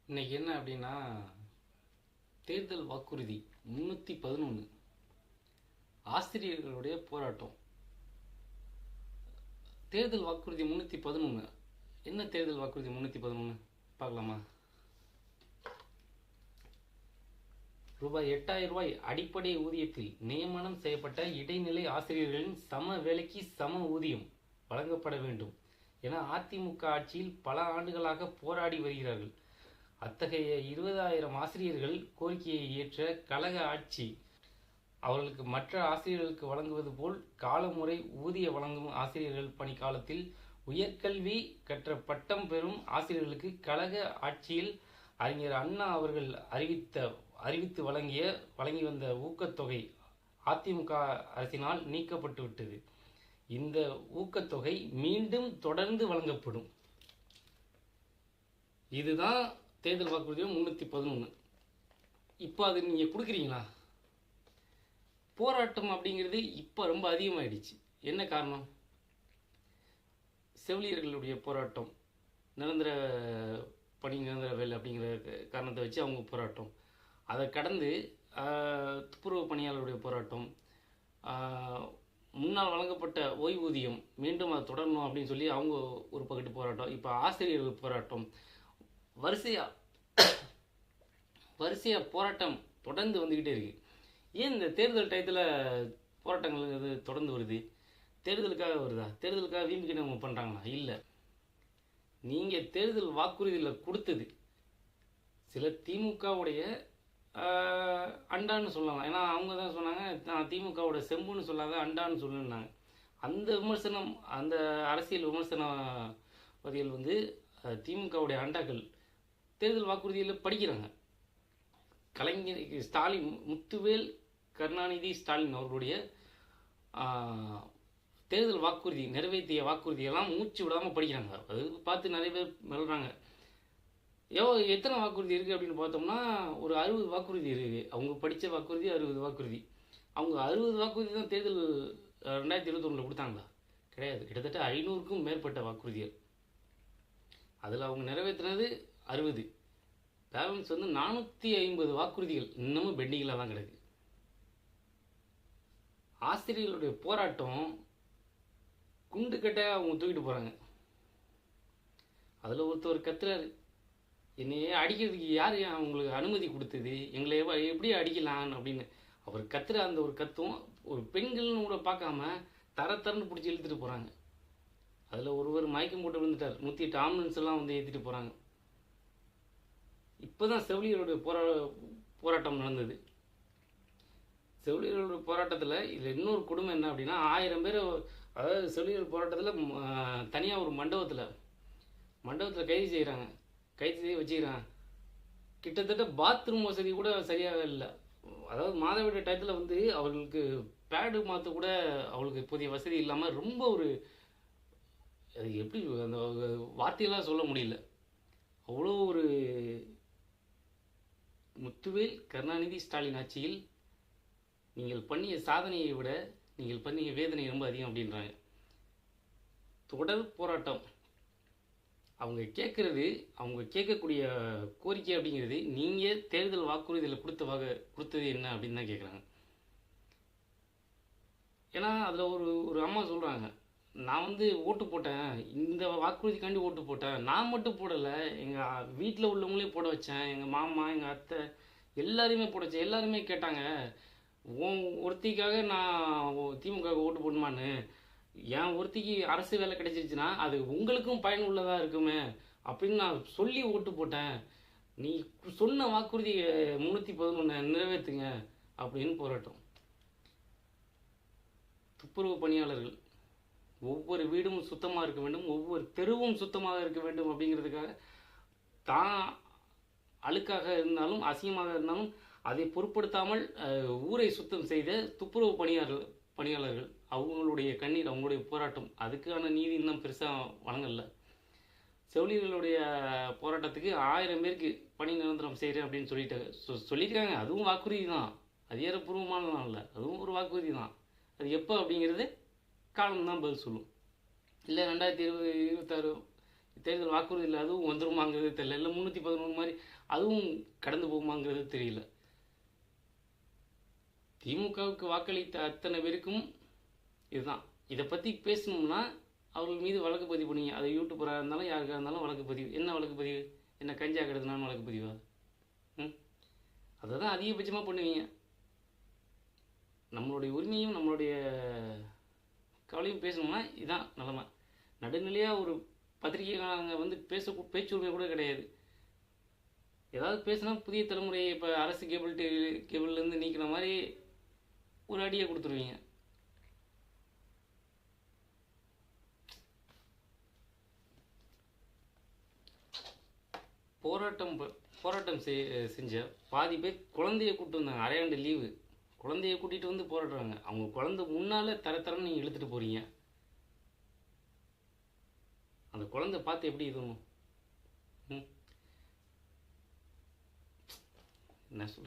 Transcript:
இன்னைக்கு என்ன அப்படின்னா, தேர்தல் வாக்குறுதி 311 ஆசிரியர்களுடைய போராட்டம். தேர்தல் வாக்குறுதி 311 என்ன தேர்தல் வாக்குறுதி 311 பார்க்கலாமா? ரூபாய் 8000 அடிப்படை ஊதியத்தில் நியமனம் செய்யப்பட்ட இடைநிலை ஆசிரியர்களின் சம வேலைக்கு சம ஊதியம் வழங்கப்பட வேண்டும் என அதிமுக ஆட்சியில் பல ஆண்டுகளாக போராடி வருகிறார்கள். அத்தகைய 20,000 ஆசிரியர்கள் கோரிக்கையை ஏற்ற கழக ஆட்சி அவர்களுக்கு மற்ற ஆசிரியர்களுக்கு வழங்குவது போல் காலமுறை ஊதிய வழங்கும் ஆசிரியர்கள் பணிக்காலத்தில் உயர்கல்வி கற்ற பட்டம் பெறும் ஆசிரியர்களுக்கு கழக ஆட்சியில் அறிஞர் அண்ணா அவர்கள் அறிவித்து வழங்கி வந்த ஊக்கத்தொகை அதிமுக அரசினால் நீக்கப்பட்டு விட்டது. இந்த ஊக்கத்தொகை மீண்டும் தொடர்ந்து வழங்கப்படும். இதுதான் தேர்தல் வாக்குறுதியும் 311. இப்போ அது நீங்கள் கொடுக்குறீங்களா? போராட்டம் அப்படிங்கிறது இப்போ ரொம்ப அதிகமாகிடுச்சு. என்ன காரணம்? செவிலியர்களுடைய போராட்டம், நிரந்தர பணி நிரந்தர வேலை அப்படிங்கிற காரணத்தை வச்சு அவங்க போராட்டம். அதை கடந்து துப்புரவு பணியாளருடைய போராட்டம், முன்னால் வழங்கப்பட்ட ஓய்வூதியம் மீண்டும் அதை தொடரணும் அப்படின்னு சொல்லி அவங்க ஒரு பக்கத்து போராட்டம். இப்போ ஆசிரியர்கள் போராட்டம், வரிசையாக போராட்டம் தொடர்ந்து வந்துக்கிட்டே இருக்குது. ஏன் இந்த தேர்தல் டயத்தில் போராட்டங்கள் இது தொடர்ந்து வருது? தேர்தலுக்காக வருதா? தேர்தலுக்காக வீம்புக்கு நம்ம பண்ணுறாங்களா? இல்லை. நீங்கள் தேர்தல் வாக்குறுதியில் கொடுத்தது சில திமுகவுடைய அண்டான்னு சொல்லலாம். ஏன்னா அவங்க தான் சொன்னாங்க, நான் திமுகவோட செம்புன்னு சொல்லாத அண்டான்னு சொல்லுன்னாங்க. அந்த விமர்சனம், அந்த அரசியல் விமர்சனவாதிகள் வந்து திமுகவுடைய அண்டாக்கள் தேர்தல் வாக்குறுதியில் படிக்கிறாங்க. கலைஞர் ஸ்டாலின், முத்துவேல் கருணாநிதி ஸ்டாலின் அவர்களுடைய தேர்தல் வாக்குறுதி, நிறைவேற்றிய வாக்குறுதியெல்லாம் மூச்சு விடாமல் படிக்கிறாங்க. அது பார்த்து நிறைய பேர் மெல்றாங்க. எத்தனை வாக்குறுதி இருக்குது அப்படின்னு பார்த்தோம்னா ஒரு 60 வாக்குறுதி இருக்குது. அவங்க படித்த வாக்குறுதி 60 வாக்குறுதி. அவங்க 60 வாக்குறுதி தான் தேர்தல் 2021 கொடுத்தாங்களா? கிடையாது. கிட்டத்தட்ட 500க்கும் மேற்பட்ட வாக்குறுதிகள். அதில் அவங்க நிறைவேற்றினது 60. பேலன்ஸ் வந்து 450 வாக்குறுதிகள் இன்னமும் பெண்டிங்கில் தான் கிடக்கு. ஆசிரியர்களுடைய போராட்டம் குண்டு கட்டையாக அவங்க தூக்கிட்டு போகிறாங்க. அதில் ஒருத்தர் கத்துறாரு, என்னையே அடிக்கிறதுக்கு யார் அவங்களுக்கு அனுமதி கொடுத்தது, எங்களை எப்படி அடிக்கலாம் அப்படின்னு. அவர் கத்துற அந்த ஒரு கத்தும் ஒரு பெண்கள்னு கூட பார்க்காம தரன்னு பிடிச்சி இழுத்துட்டு போகிறாங்க. அதில் ஒருவர் மயக்கம் போட்டு விழுந்துட்டார். 108 ஆம்புலன்ஸ் எல்லாம் வந்து ஏற்றிட்டு போகிறாங்க. இப்போ தான் செவிலியருடைய போராட்டம் நடந்தது. செவிலியர்களுடைய போராட்டத்தில் இதில் இன்னொரு கொடுமை என்ன அப்படின்னா, 1000 பேர், அதாவது செவிலியர் போராட்டத்தில் தனியாக ஒரு மண்டபத்தில் கைது செய்ய வச்சுக்கிறாங்க. கிட்டத்தட்ட பாத்ரூம் வசதி கூட சரியாக இல்லை. அதாவது மாதவிட டயத்தில் வந்து அவர்களுக்கு பேடு மாற்ற கூட அவளுக்கு புதிய வசதி இல்லாமல் ரொம்ப ஒரு, அது எப்படி அந்த வார்த்தையெல்லாம் சொல்ல முடியல. அவ்வளோ ஒரு முத்துவேல் கருணாநிதி ஸ்டாலின் ஆட்சியில் நீங்கள் பண்ணிய சாதனையை விட நீங்கள் பண்ணிய வேதனை ரொம்ப அதிகம் அப்படின்றாங்க. தொடர் போராட்டம். அவங்க கேட்கக்கூடிய கோரிக்கை அப்படிங்கிறது நீங்கள் தேர்தல் வாக்குறுதியில் கொடுத்தது என்ன அப்படின்னு தான் கேட்குறாங்க. ஏன்னா அதில் ஒரு அம்மா சொல்கிறாங்க, நான் வந்து ஓட்டு போட்டேன், இந்த வாக்குறுதிக்காண்டி ஓட்டு போட்டேன், நான் மட்டும் போடலை, எங்கள் வீட்டில் உள்ளவங்களையும் போட வச்சேன், எங்கள் மாமா எங்கள் அத்தை எல்லாருமே போட வச்சேன். எல்லாருமே கேட்டாங்க, ஒருத்திக்காக நான் திமுக ஓட்டு போடணுமான்னு. என் ஒருத்திக்கு அரசு வேலை கிடைச்சிருச்சுன்னா அது உங்களுக்கும் பயனுள்ளதாக இருக்குமே அப்படின்னு நான் சொல்லி ஓட்டு போட்டேன். நீ சொன்ன வாக்குறுதி 311 நிறைவேற்றுங்க அப்படின்னு போராட்டம். துப்புரவு பணியாளர்கள், ஒவ்வொரு வீடும் சுத்தமாக இருக்க வேண்டும், ஒவ்வொரு தெருவும் சுத்தமாக இருக்க வேண்டும் அப்படிங்கிறதுக்காக தான் அழுக்காக இருந்தாலும் அசிங்கமாக இருந்தாலும் அதை பொருட்படுத்தாமல் ஊரை சுத்தம் செய்த துப்புரவு பணியாளர்கள், அவங்களுடைய கண்ணீர், அவங்களுடைய போராட்டம், அதுக்கான நீதி இன்னும் பெருசாக வழங்கலை. செவிலியர்களுடைய போராட்டத்துக்கு 1000 பேருக்கு பணி நிரந்தரம் செய்கிறேன் அப்படின்னு சொல்லியிருக்காங்க. அதுவும் வாக்குறுதி தான், அதிகாரப்பூர்வமானலாம் இல்லை, அதுவும் ஒரு வாக்குறுதி தான். அது எப்போ அப்படிங்கிறது காலம்தான் பதில் சொல்லும். இல்லை 2026 தேர்தல் வாக்குறுதியில் அதுவும் வந்துருமாங்கிறது தெரியல, இல்லை 311 மாதிரி அதுவும் கடந்து போகுமாங்கிறது தெரியல. திமுகவுக்கு வாக்களித்த அத்தனை பேருக்கும் இதுதான். இதை பற்றி பேசணும்னா அவர்கள் மீது வழக்கு பதிவு பண்ணுவீங்க. அது யூடியூபராக இருந்தாலும் யாருக்காக இருந்தாலும் வழக்கு பதிவு. என்ன வழக்கு பதிவு? என்ன கஞ்சா கிடதுனான்னு வழக்கு பதிவா? அதை தான் அதிகபட்சமாக பண்ணுவீங்க. நம்மளுடைய உரிமையும் நம்மளுடைய கவலையும் பேசணும்னா இதுதான் நிலமை. நடுநிலையாக ஒரு பத்திரிகைக்காரங்க பேச்சுரிமை கூட கிடையாது. ஏதாவது பேசினா புதிய தலைமுறையை இப்போ அரசு கேபிள்லேருந்து நீக்கிற மாதிரி ஒரு அடியை கொடுத்துருவீங்க. போராட்டம் செஞ்ச பாதி பேர் குழந்தைய கூப்பிட்டு வந்தாங்க. அரையாண்டு லீவு குழந்தைய கூட்டிகிட்டு வந்து போராடுறாங்க. அவங்க குழந்தை முன்னால் தரன்னு நீங்கள் இழுத்துட்டு போகிறீங்க. அந்த குழந்தை பார்த்து எப்படி இதுவும் என்ன சொல்ல